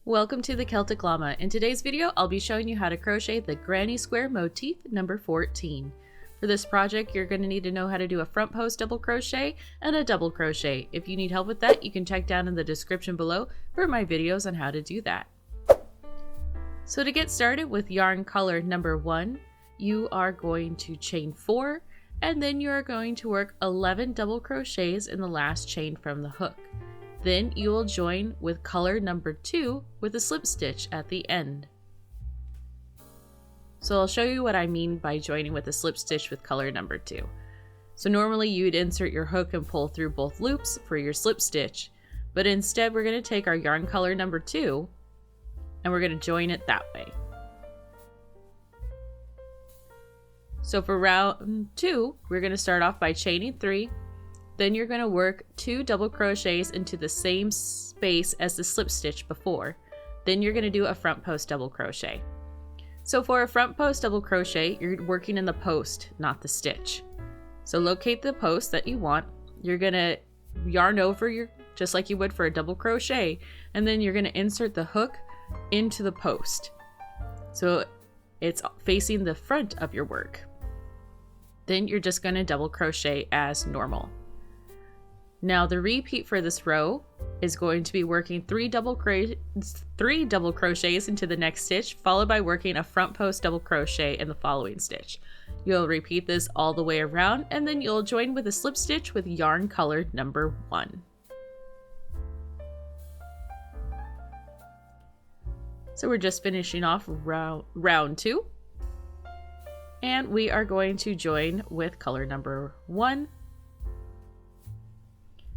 Welcome to the Celtic Llama. In today's video, I'll be showing you how to crochet the Granny Square Motif number 14. For this project, you're going to need to know how to do a front post double crochet and a double crochet. If you need help with that, you can check down in the description below for my videos on how to do that. So to get started with yarn color number 1, you are going to chain 4 and then you are going to work 11 double crochets in the last chain from the hook. Then you will join with color number 2 with a slip stitch at the end. So I'll show you what I mean by joining with a slip stitch with color number 2. So normally you'd insert your hook and pull through both loops for your slip stitch, but instead we're going to take our yarn color number 2 and we're going to join it that way. So for round 2, we're going to start off by chaining 3. Then you're going to work 2 double crochets into the same space as the slip stitch before. Then you're going to do a front post double crochet. So for a front post double crochet, you're working in the post, not the stitch. So locate the post that you want. You're going to yarn over just like you would for a double crochet, and then you're going to insert the hook into the post. So it's facing the front of your work. Then you're just going to double crochet as normal. Now the repeat for this row is going to be working 3 double crochets into the next stitch, followed by working a front post double crochet in the following stitch. You'll repeat this all the way around, and then you'll join with a slip stitch with yarn color number 1. So we're just finishing off round 2, and we are going to join with color number 1.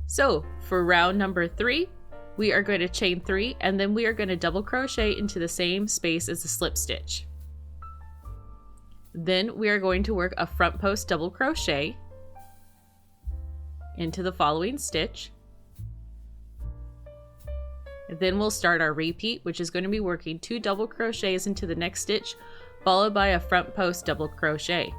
So for round number 3, we are going to chain 3 and then we are going to double crochet into the same space as the slip stitch. Then we are going to work a front post double crochet into the following stitch. Then we'll start our repeat, which is going to be working 2 double crochets into the next stitch, followed by a front post double crochet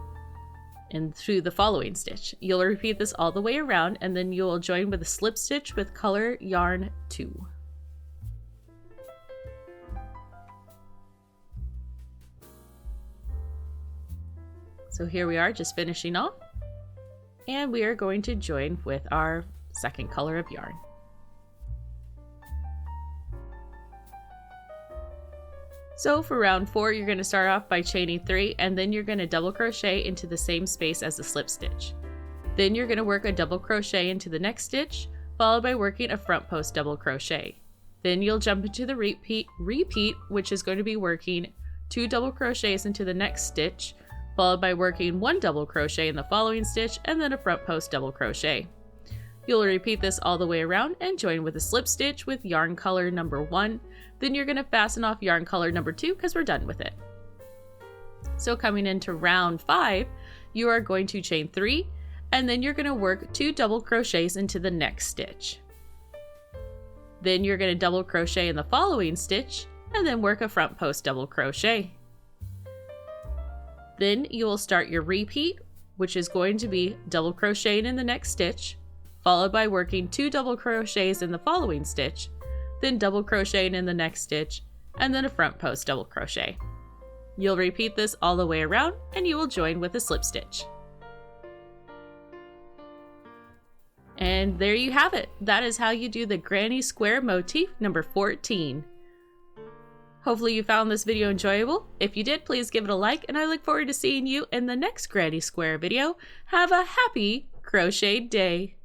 and through the following stitch. You'll repeat this all the way around, and then you will join with a slip stitch with color yarn 2. So here we are just finishing off, and we are going to join with our second color of yarn. So for round 4, you're going to start off by chaining 3 and then you're going to double crochet into the same space as the slip stitch. Then you're going to work a double crochet into the next stitch, followed by working a front post double crochet. Then you'll jump into the repeat, which is going to be working 2 double crochets into the next stitch, followed by working 1 double crochet in the following stitch, and then a front post double crochet. You'll repeat this all the way around and join with a slip stitch with yarn color number 1. Then you're going to fasten off yarn color number 2 because we're done with it. So coming into round 5, you are going to chain 3 and then you're going to work 2 double crochets into the next stitch. Then you're going to double crochet in the following stitch and then work a front post double crochet. Then you will start your repeat, which is going to be double crocheting in the next stitch, followed by working 2 double crochets in the following stitch, then double crocheting in the next stitch, and then a front post double crochet. You'll repeat this all the way around and you will join with a slip stitch. And there you have it. That is how you do the Granny Square Motif number 14. Hopefully you found this video enjoyable. If you did, please give it a like, and I look forward to seeing you in the next Granny Square video. Have a happy crochet day!